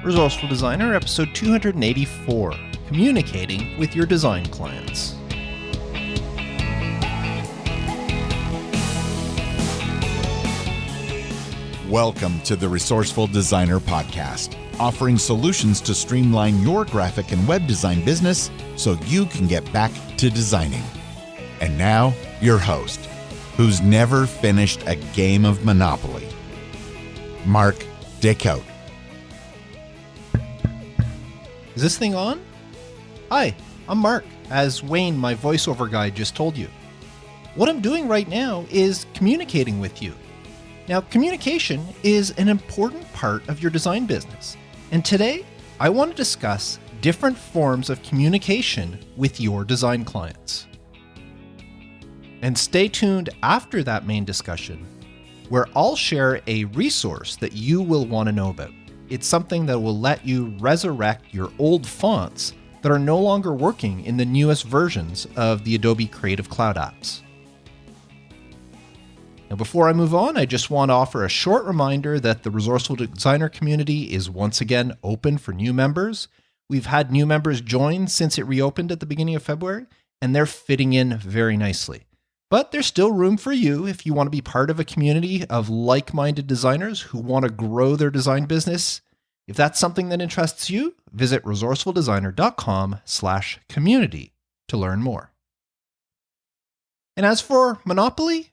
Resourceful Designer, episode 284, Communicating with Your Design Clients. Welcome to the Resourceful Designer Podcast, offering solutions to streamline your graphic and web design business so you can get back to designing. And now, your host, who's never finished a game of Monopoly, Mark Dickout. Is this thing on? Hi, I'm Mark, as Wayne, my voiceover guy, just told you. What I'm doing right now is communicating with you. Now, communication is an important part of your design business, and today I want to discuss different forms of communication with your design clients. And stay tuned after that main discussion, where I'll share a resource that you will want to know about. It's something that will let you resurrect your old fonts that are no longer working in the newest versions of the Adobe Creative Cloud apps. Now, before I move on, I just want to offer a short reminder that the Resourceful Designer community is once again open for new members. We've had new members join since it reopened at the beginning of February, and they're fitting in very nicely. But there's still room for you if you want to be part of a community of like-minded designers who want to grow their design business. If that's something that interests you, visit resourcefuldesigner.com/community to learn more. And as for Monopoly,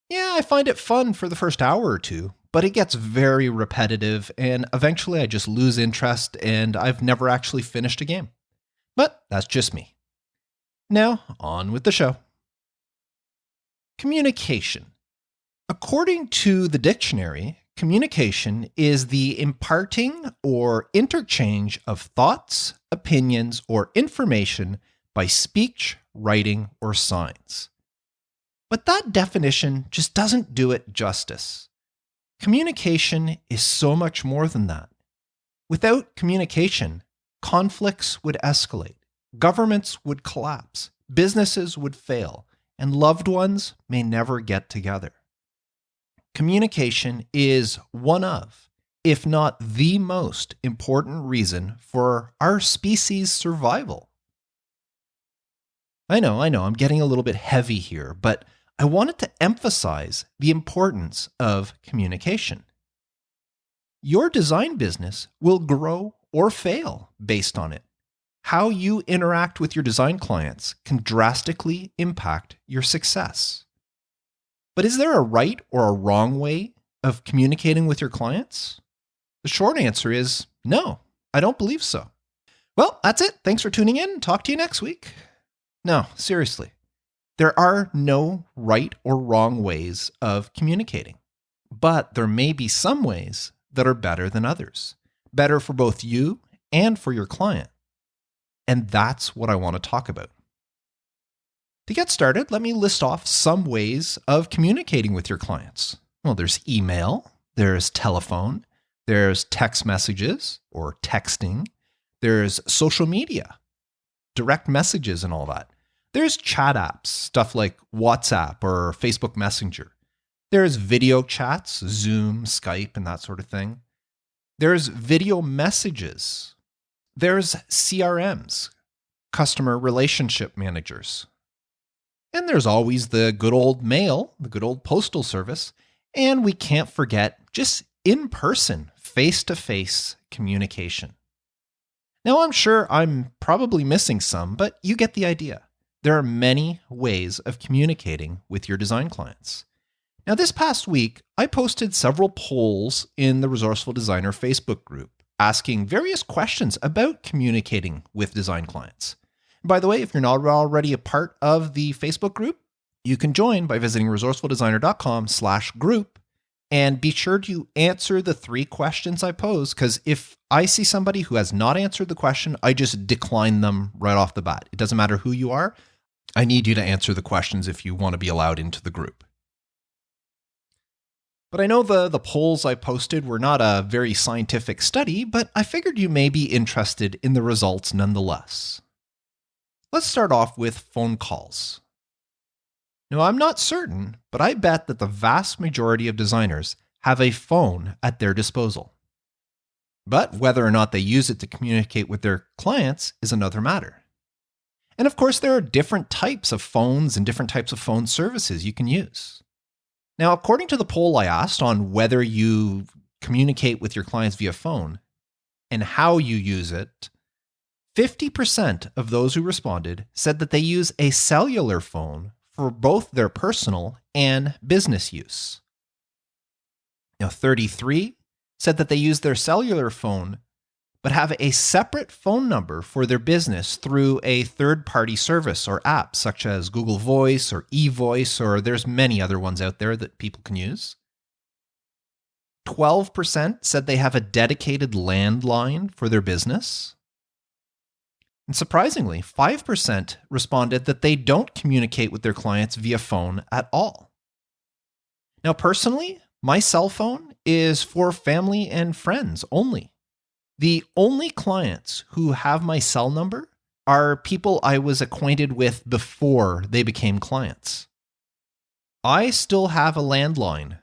yeah, I find it fun for the first hour or two, but it gets very repetitive and eventually I just lose interest and I've never actually finished a game. But that's just me. Now, on with the show. Communication. According to the dictionary, communication is the imparting or interchange of thoughts, opinions, or information by speech, writing, or signs. But that definition just doesn't do it justice. Communication is so much more than that. Without communication, conflicts would escalate, governments would collapse, businesses would fail, and loved ones may never get together. Communication is one of, if not the most important reason for our species' survival. I know, I'm getting a little bit heavy here, but I wanted to emphasize the importance of communication. Your design business will grow or fail based on it. How you interact with your design clients can drastically impact your success. But is there a right or a wrong way of communicating with your clients? The short answer is no, I don't believe so. Well, that's it. Thanks for tuning in. Talk to you next week. No, seriously. There are no right or wrong ways of communicating, but there may be some ways that are better than others, better for both you and for your client. And that's what I want to talk about. To get started, let me list off some ways of communicating with your clients. Well, there's email, there's telephone, there's text messages or texting, there's social media, direct messages and all that. There's chat apps, stuff like WhatsApp or Facebook Messenger. There's video chats, Zoom, Skype, and that sort of thing. There's video messages. There's CRMs, customer relationship managers. And there's always the good old mail, the good old postal service. And we can't forget just in-person, face-to-face communication. Now, I'm sure I'm probably missing some, but you get the idea. There are many ways of communicating with your design clients. Now, this past week, I posted several polls in the Resourceful Designer Facebook group, asking various questions about communicating with design clients. By the way, if you're not already a part of the Facebook group, you can join by visiting resourcefuldesigner.com/group and be sure to answer the 3 questions I pose, because if I see somebody who has not answered the question, I just decline them right off the bat. It doesn't matter who you are. I need you to answer the questions if you want to be allowed into the group. But I know the polls I posted were not a very scientific study, but I figured you may be interested in the results nonetheless. Let's start off with phone calls. Now, I'm not certain, but I bet that the vast majority of designers have a phone at their disposal. But whether or not they use it to communicate with their clients is another matter. And of course, there are different types of phones and different types of phone services you can use. Now, according to the poll I asked on whether you communicate with your clients via phone and how you use it, 50% of those who responded said that they use a cellular phone for both their personal and business use. Now, 33 said that they use their cellular phone but have a separate phone number for their business through a third-party service or app such as Google Voice or eVoice, or there's many other ones out there that people can use. 12% said they have a dedicated landline for their business. And surprisingly, 5% responded that they don't communicate with their clients via phone at all. Now, personally, my cell phone is for family and friends only. The only clients who have my cell number are people I was acquainted with before they became clients. I still have a landline.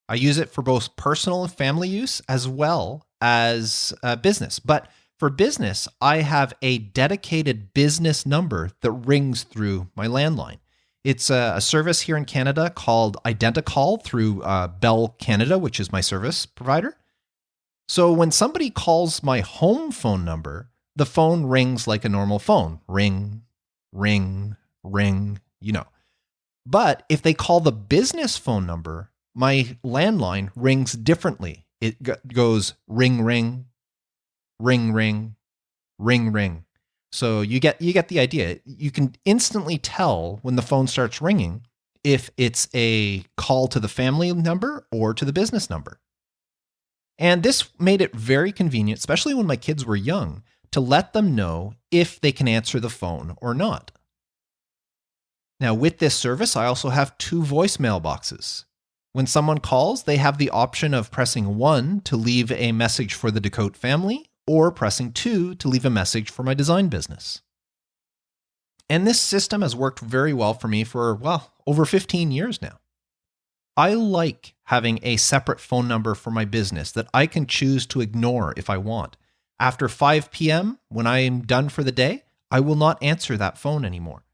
I use it for both personal and family use as well as business. But for business, I have a dedicated business number that rings through my landline. It's a service here in Canada called Identicall through Bell Canada, which is my service provider. So when somebody calls my home phone number, the phone rings like a normal phone. Ring, ring, ring, But if they call the business phone number, my landline rings differently. It goes ring, ring, ring, ring, ring, ring. So you get the idea. You can instantly tell when the phone starts ringing if it's a call to the family number or to the business number. And this made it very convenient, especially when my kids were young, to let them know if they can answer the phone or not. Now, with this service, I also have 2 voicemail boxes. When someone calls, they have the option of pressing 1 to leave a message for the Decote family, or pressing 2 to leave a message for my design business. And this system has worked very well for me for, over 15 years now. I like having a separate phone number for my business that I can choose to ignore if I want. After 5 p.m., when I am done for the day, I will not answer that phone anymore.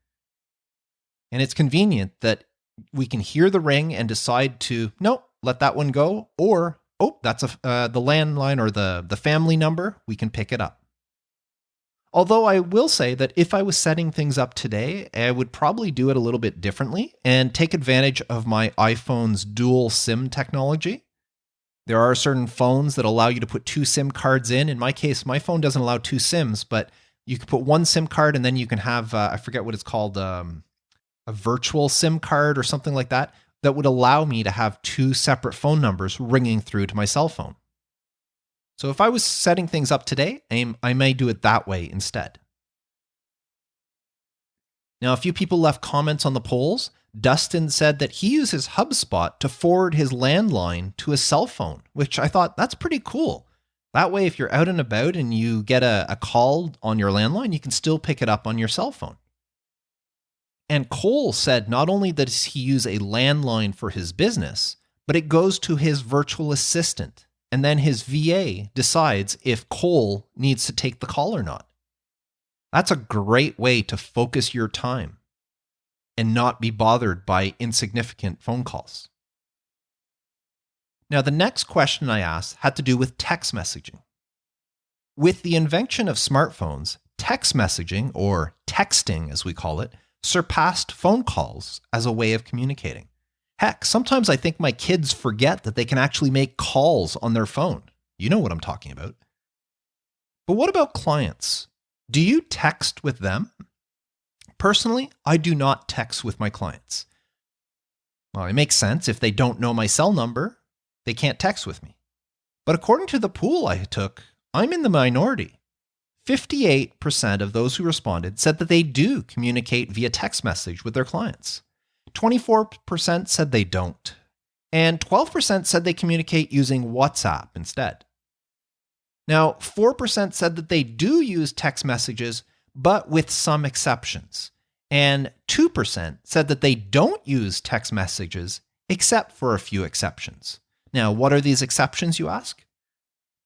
And it's convenient that we can hear the ring and decide to, nope, let that one go, or, that's the landline or the family number, we can pick it up. Although I will say that if I was setting things up today, I would probably do it a little bit differently and take advantage of my iPhone's dual SIM technology. There are certain phones that allow you to put 2 SIM cards in. In my case, my phone doesn't allow 2 SIMs, but you can put 1 SIM card and then you can have, I forget what it's called, a virtual SIM card or something like that would allow me to have 2 separate phone numbers ringing through to my cell phone. So if I was setting things up today, I may do it that way instead. Now, a few people left comments on the polls. Dustin said that he uses HubSpot to forward his landline to a cell phone, which I thought that's pretty cool. That way, if you're out and about and you get a call on your landline, you can still pick it up on your cell phone. And Cole said not only does he use a landline for his business, but it goes to his virtual assistant. And then his VA decides if Cole needs to take the call or not. That's a great way to focus your time and not be bothered by insignificant phone calls. Now, the next question I asked had to do with text messaging. With the invention of smartphones, text messaging, or texting as we call it, surpassed phone calls as a way of communicating. Heck, sometimes I think my kids forget that they can actually make calls on their phone. You know what I'm talking about. But what about clients? Do you text with them? Personally, I do not text with my clients. Well, it makes sense. If they don't know my cell number, they can't text with me. But according to the poll I took, I'm in the minority. 58% of those who responded said that they do communicate via text message with their clients. 24% said they don't. And 12% said they communicate using WhatsApp instead. Now, 4% said that they do use text messages, but with some exceptions. And 2% said that they don't use text messages, except for a few exceptions. Now, what are these exceptions, you ask?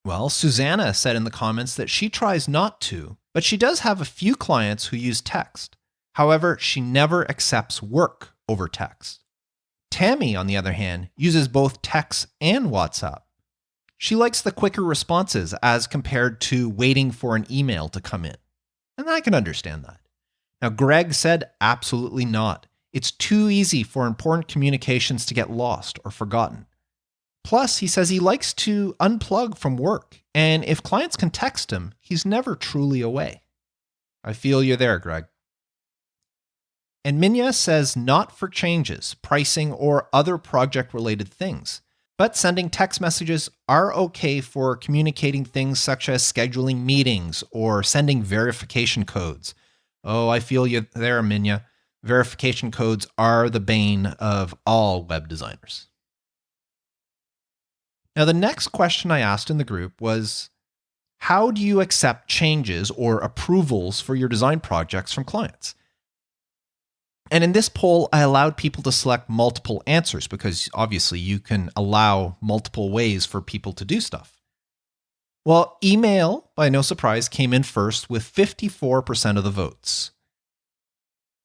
Well, Susanna said in the comments that she tries not to, but she does have a few clients who use text. However, she never accepts work over text. Tammy, on the other hand, uses both text and WhatsApp. She likes the quicker responses as compared to waiting for an email to come in. And I can understand that. Now, Greg said absolutely not. It's too easy for important communications to get lost or forgotten. Plus, he says he likes to unplug from work, and if clients can text him, he's never truly away. I feel you're there, Greg. And Minya says not for changes, pricing, or other project-related things, but sending text messages are okay for communicating things such as scheduling meetings or sending verification codes. Oh, I feel you there, Minya. Verification codes are the bane of all web designers. Now, the next question I asked in the group was, how do you accept changes or approvals for your design projects from clients? And in this poll, I allowed people to select multiple answers because obviously you can allow multiple ways for people to do stuff. Well, email, by no surprise, came in first with 54% of the votes.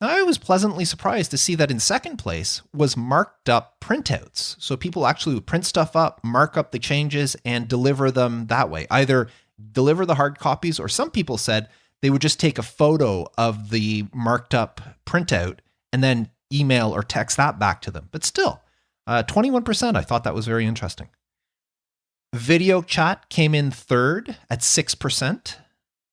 I was pleasantly surprised to see that in second place was marked up printouts. So people actually would print stuff up, mark up the changes, and deliver them that way. Either deliver the hard copies, or some people said they would just take a photo of the marked up printout and then email or text that back to them. But still, 21%, I thought that was very interesting. Video chat came in third at 6%.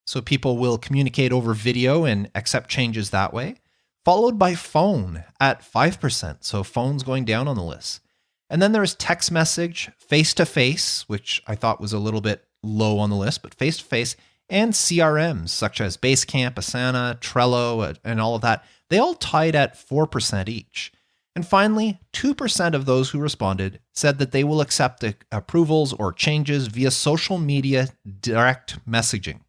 So people will communicate over video and accept changes that way. Followed by phone at 5%. So phone's going down on the list. And then there's text message, face-to-face, which I thought was a little bit low on the list, but face-to-face, and CRMs such as Basecamp, Asana, Trello, and all of that. They all tied at 4% each. And finally, 2% of those who responded said that they will accept approvals or changes via social media direct messaging.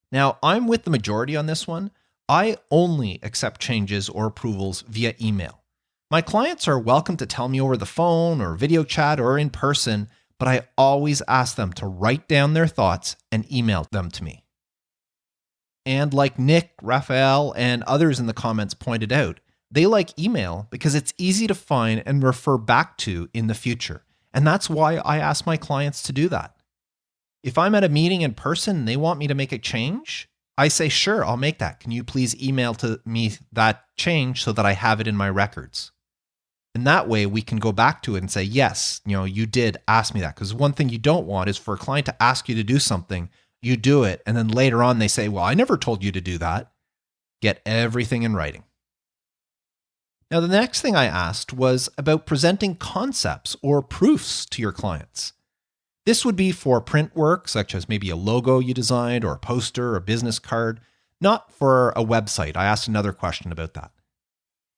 Now, I'm with the majority on this one. I only accept changes or approvals via email. My clients are welcome to tell me over the phone or video chat or in person, but I always ask them to write down their thoughts and email them to me. And like Nick, Raphael, and others in the comments pointed out, they like email because it's easy to find and refer back to in the future. And that's why I ask my clients to do that. If I'm at a meeting in person and they want me to make a change, I say, sure, I'll make that. Can you please email to me that change so that I have it in my records? And that way we can go back to it and say, yes, you did ask me that. Because one thing you don't want is for a client to ask you to do something, you do it, and then later on they say, well, I never told you to do that. Get everything in writing. Now, the next thing I asked was about presenting concepts or proofs to your clients. This would be for print work, such as maybe a logo you designed or a poster or a business card, not for a website. I asked another question about that.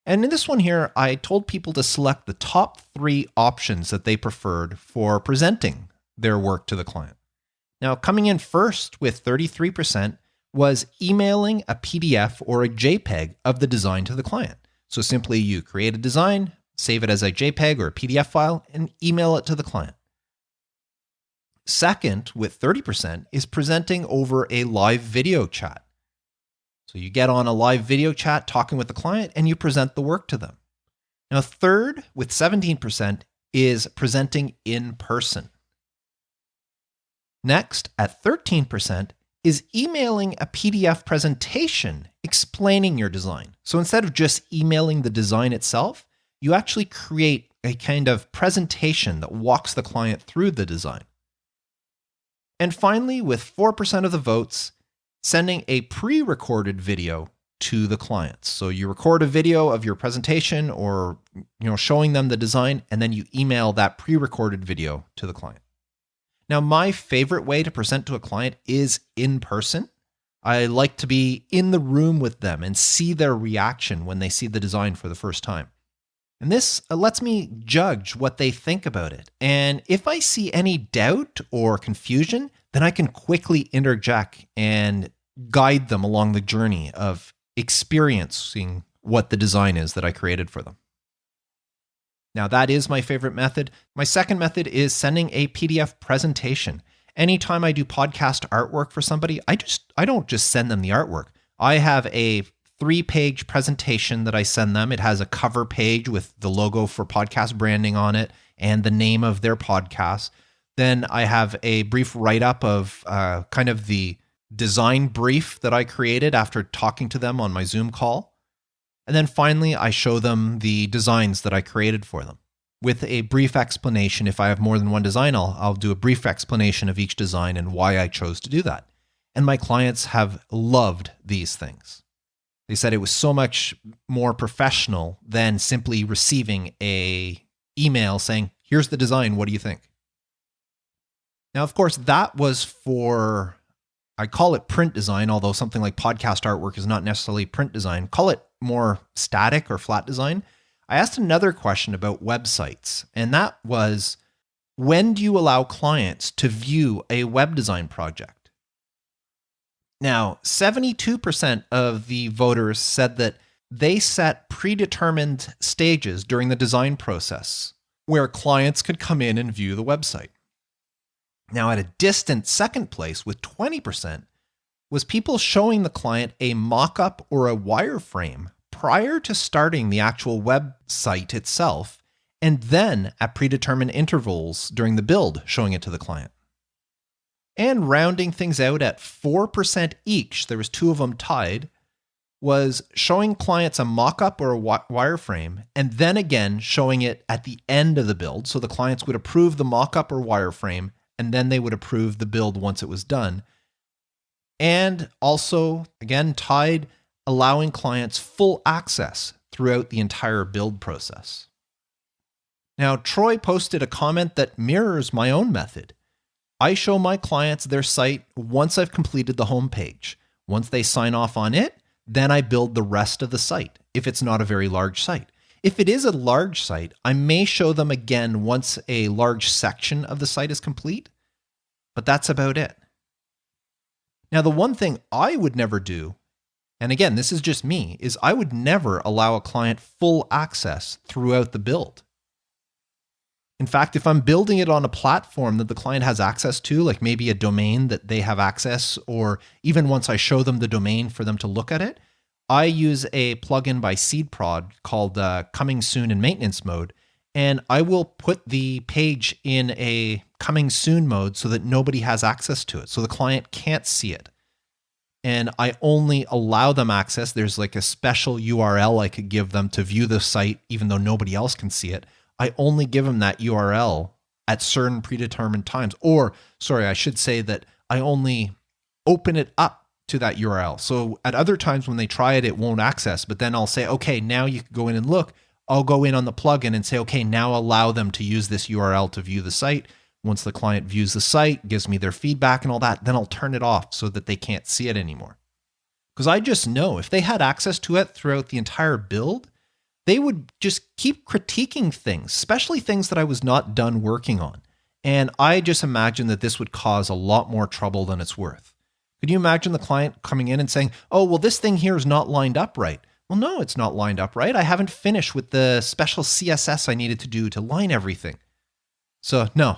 And in this one here, I told people to select the top 3 options that they preferred for presenting their work to the client. Now, coming in first with 33% was emailing a PDF or a JPEG of the design to the client. So simply you create a design, save it as a JPEG or a PDF file, and email it to the client. Second, with 30%, is presenting over a live video chat. So you get on a live video chat talking with the client and you present the work to them. Now, third, with 17%, is presenting in person. Next, at 13%, is emailing a PDF presentation explaining your design. So instead of just emailing the design itself, you actually create a kind of presentation that walks the client through the design. And finally, with 4% of the votes, sending a pre-recorded video to the clients. So you record a video of your presentation or showing them the design, and then you email that pre-recorded video to the client. Now, my favorite way to present to a client is in person. I like to be in the room with them and see their reaction when they see the design for the first time. And this lets me judge what they think about it. And if I see any doubt or confusion, then I can quickly interject and guide them along the journey of experiencing what the design is that I created for them. Now, that is my favorite method. My second method is sending a PDF presentation. Anytime I do podcast artwork for somebody, I don't just send them the artwork. I have a 3-page presentation that I send them. It has a cover page with the logo for podcast branding on it and the name of their podcast. Then I have a brief write-up of kind of the design brief that I created after talking to them on my Zoom call. And then finally, I show them the designs that I created for them with a brief explanation. If I have more than one design, I'll do a brief explanation of each design and why I chose to do that. And my clients have loved these things. They said it was so much more professional than simply receiving an email saying, here's the design, what do you think? Now, of course, that was for, I call it print design, although something like podcast artwork is not necessarily print design. Call it more static or flat design. I asked another question about websites, and that was, when do you allow clients to view a web design project? Now, 72% of the voters said that they set predetermined stages during the design process where clients could come in and view the website. Now, at a distant second place with 20% was people showing the client a mock-up or a wireframe prior to starting the actual website itself, and then at predetermined intervals during the build, showing it to the client. And rounding things out at 4% each, there was 2 of them tied, was showing clients a mock-up or a wireframe, and then again showing it at the end of the build. So the clients would approve the mock-up or wireframe, and then they would approve the build once it was done. And also, again, tied, allowing clients full access throughout the entire build process. Now, Troy posted a comment that mirrors my own method. I show my clients their site once I've completed the homepage. Once they sign off on it, then I build the rest of the site, if it's not a very large site. If it is a large site, I may show them again once a large section of the site is complete, but that's about it. Now, the one thing I would never do, and again, this is just me, is I would never allow a client full access throughout the build. In fact, if I'm building it on a platform that the client has access to, like maybe a domain that they have access, or even once I show them the domain for them to look at it, I use a plugin by SeedProd called Coming Soon in Maintenance Mode, and I will put the page in a Coming Soon mode so that nobody has access to it, so the client can't see it. And I only allow them access. There's like a special URL I could give them to view the site, even though nobody else can see it. I only give them that URL at certain predetermined times. Or, sorry, I should say that I only open it up to that URL. So at other times when they try it, it won't access. But then I'll say, okay, now you can go in and look. I'll go in on the plugin and say, okay, now allow them to use this URL to view the site. Once the client views the site, gives me their feedback and all that, then I'll turn it off so that they can't see it anymore. Because I just know if they had access to it throughout the entire build, they would just keep critiquing things, especially things that I was not done working on. And I just imagine that this would cause a lot more trouble than it's worth. Could you imagine the client coming in and saying, oh, well, this thing here is not lined up right? Well, no, it's not lined up right. I haven't finished with the special CSS I needed to do to line everything. So no,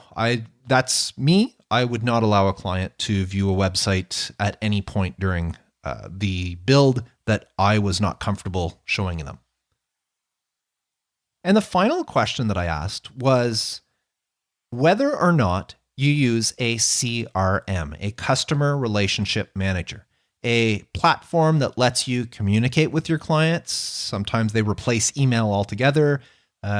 that's me. I would not allow a client to view a website at any point during the build that I was not comfortable showing them. And the final question that I asked was whether or not you use a CRM, a customer relationship manager, a platform that lets you communicate with your clients. Sometimes they replace email altogether.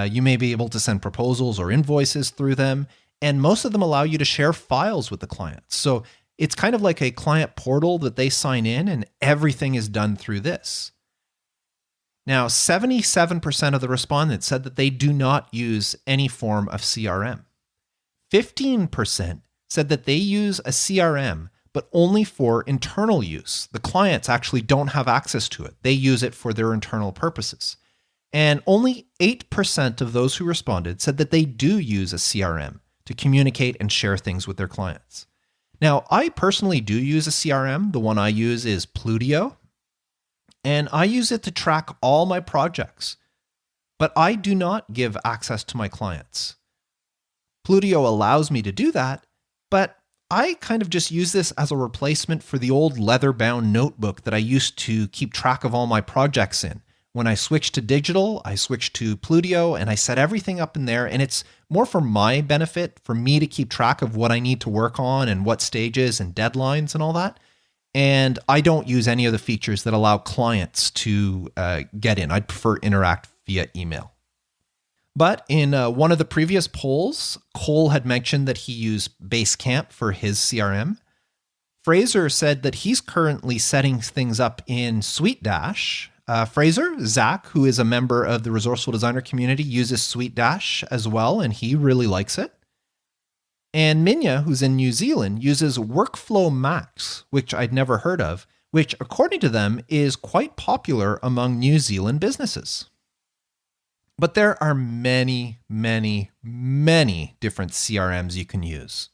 You may be able to send proposals or invoices through them, and most of them allow you to share files with the clients. So it's kind of like a client portal that they sign in, and everything is done through this. Now, 77% of the respondents said that they do not use any form of CRM. 15% said that they use a CRM, but only for internal use. The clients actually don't have access to it. They use it for their internal purposes. And only 8% of those who responded said that they do use a CRM to communicate and share things with their clients. Now, I personally do use a CRM. The one I use is Plutio, and I use it to track all my projects. but I do not give access to my clients. Plutio allows me to do that, but I kind of just use this as a replacement for the old leather-bound notebook that I used to keep track of all my projects in. When I switched to digital, I switched to Plutio and I set everything up in there, and it's more for my benefit, for me to keep track of what I need to work on and what stages and deadlines and all that. And I don't use any of the features that allow clients to get in. I'd prefer interact via email. But in one of the previous polls, Cole had mentioned that he used Basecamp for his CRM. Fraser said that he's currently setting things up in SweetDash. Fraser, Zach, who is a member of the Resourceful Designer community, uses SweetDash as well, and he really likes it. And Minya, who's in New Zealand, uses Workflow Max, which I'd never heard of, which, according to them, is quite popular among New Zealand businesses. But there are many, many, many different CRMs you can use.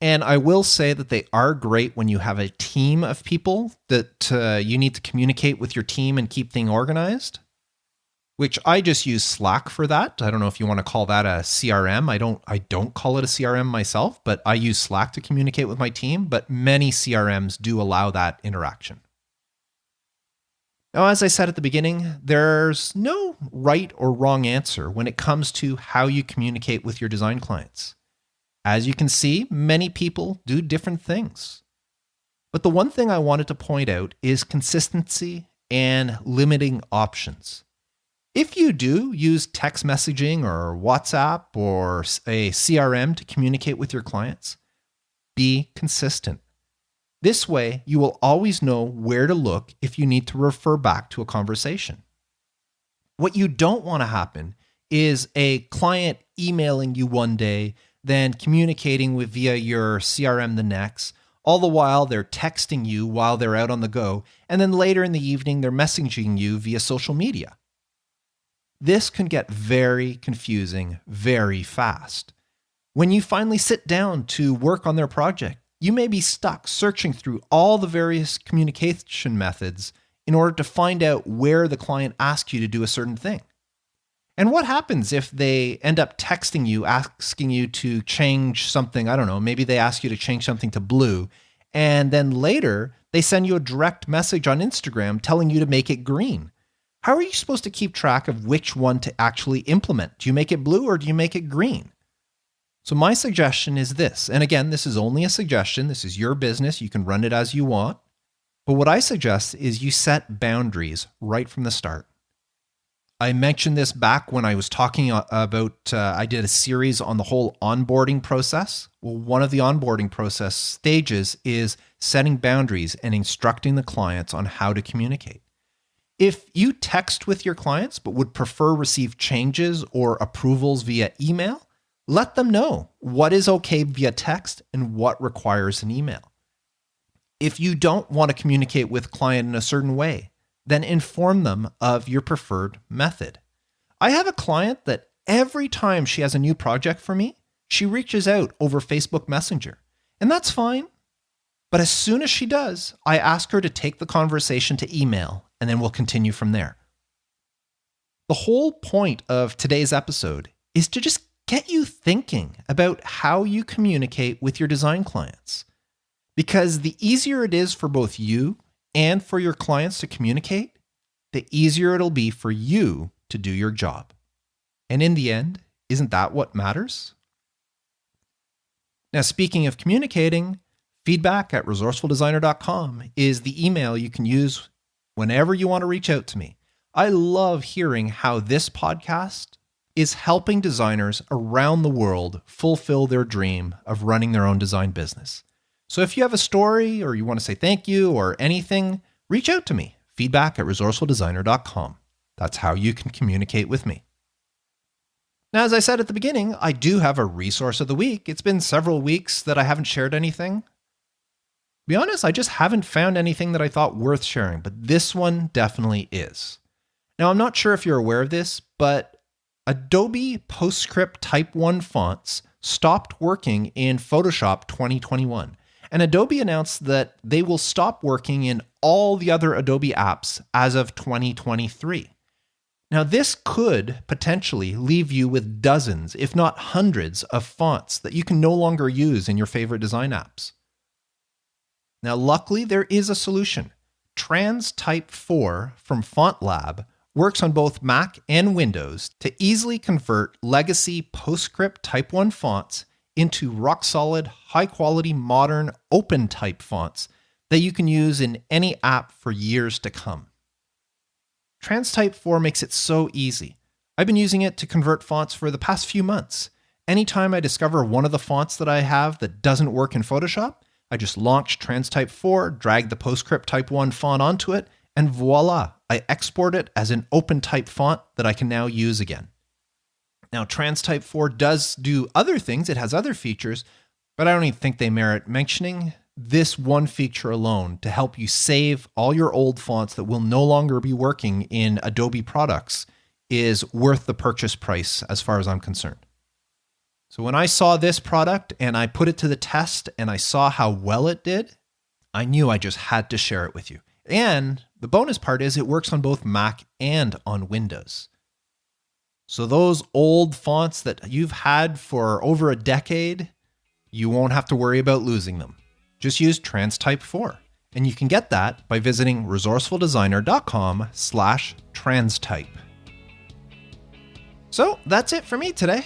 And I will say that they are great when you have a team of people that you need to communicate with your team and keep things organized, which I just use Slack for that. I don't know if you want to call that a CRM. I don't call it a CRM myself, but I use Slack to communicate with my team. But many CRMs do allow that interaction. Now, as I said at the beginning, there's no right or wrong answer when it comes to how you communicate with your design clients. As you can see, many people do different things. But the one thing I wanted to point out is consistency and limiting options. If you do use text messaging or WhatsApp or a CRM to communicate with your clients, be consistent. This way, you will always know where to look if you need to refer back to a conversation. What you don't want to happen is a client emailing you one day, then communicating with via your CRM the next. All the while, they're texting you while they're out on the go, and then later in the evening, they're messaging you via social media. This can get very confusing very fast. When you finally sit down to work on their project, you may be stuck searching through all the various communication methods in order to find out where the client asked you to do a certain thing. And what happens if they end up texting you, asking you to change something? I don't know, maybe they ask you to change something to blue, and then later they send you a direct message on Instagram telling you to make it green. How are you supposed to keep track of which one to actually implement? Do you make it blue or do you make it green? So my suggestion is this, and again, this is only a suggestion. This is your business. You can run it as you want. But what I suggest is you set boundaries right from the start. I mentioned this back when I was talking about, I did a series on the whole onboarding process. Well, one of the onboarding process stages is setting boundaries and instructing the clients on how to communicate. If you text with your clients but would prefer receive changes or approvals via email, let them know what is okay via text and what requires an email. If you don't want to communicate with a client in a certain way, then inform them of your preferred method. I have a client that every time she has a new project for me, she reaches out over Facebook Messenger, and that's fine. But as soon as she does, I ask her to take the conversation to email, and then we'll continue from there. The whole point of today's episode is to just get you thinking about how you communicate with your design clients. Because the easier it is for both you and for your clients to communicate, the easier it'll be for you to do your job. And in the end, isn't that what matters? Now, speaking of communicating, feedback@resourcefuldesigner.com is the email you can use whenever you want to reach out to me. I love hearing how this podcast is helping designers around the world fulfill their dream of running their own design business. So if you have a story or you want to say thank you or anything, reach out to me, feedback@resourcefuldesigner.com. That's how you can communicate with me. Now, as I said at the beginning, I do have a resource of the week. It's been several weeks that I haven't shared anything. To be honest, I just haven't found anything that I thought worth sharing, but this one definitely is. Now, I'm not sure if you're aware of this, but Adobe PostScript Type 1 fonts stopped working in Photoshop 2021. And Adobe announced that they will stop working in all the other Adobe apps as of 2023. Now, this could potentially leave you with dozens, if not hundreds, of fonts that you can no longer use in your favorite design apps. Now, luckily, there is a solution. TransType 4 from FontLab works on both Mac and Windows to easily convert legacy PostScript Type 1 fonts into rock-solid, high-quality, modern, open-type fonts that you can use in any app for years to come. TransType 4 makes it so easy. I've been using it to convert fonts for the past few months. Anytime I discover one of the fonts that I have that doesn't work in Photoshop, I just launch TransType 4, drag the PostScript Type 1 font onto it, and voila, I export it as an open-type font that I can now use again. Now, TransType 4 does do other things. It has other features, but I don't even think they merit mentioning. This one feature alone to help you save all your old fonts that will no longer be working in Adobe products is worth the purchase price as far as I'm concerned. So when I saw this product and I put it to the test and I saw how well it did, I knew I just had to share it with you. And the bonus part is it works on both Mac and on Windows. So those old fonts that you've had for over a decade, you won't have to worry about losing them. Just use TransType 4. And you can get that by visiting resourcefuldesigner.com/transtype. So that's it for me today.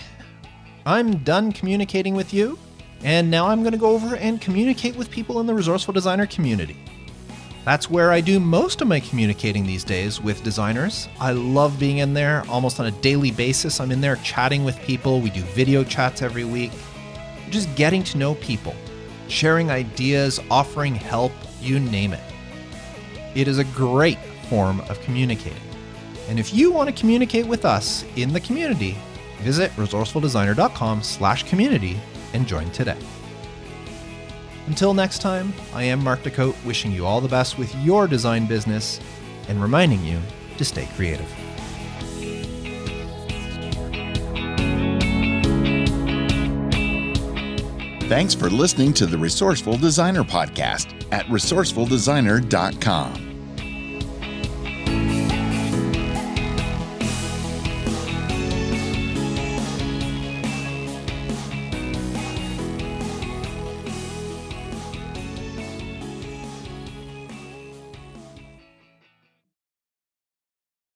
I'm done communicating with you, and now I'm going to go over and communicate with people in the Resourceful Designer community. That's where I do most of my communicating these days with designers. I love being in there almost on a daily basis. I'm in there chatting with people. We do video chats every week. Just getting to know people, sharing ideas, offering help, you name it. It is a great form of communicating. And if you want to communicate with us in the community, visit resourcefuldesigner.com/community and join today. Until next time, I am Mark Decote, wishing you all the best with your design business and reminding you to stay creative. Thanks for listening to the Resourceful Designer Podcast at resourcefuldesigner.com.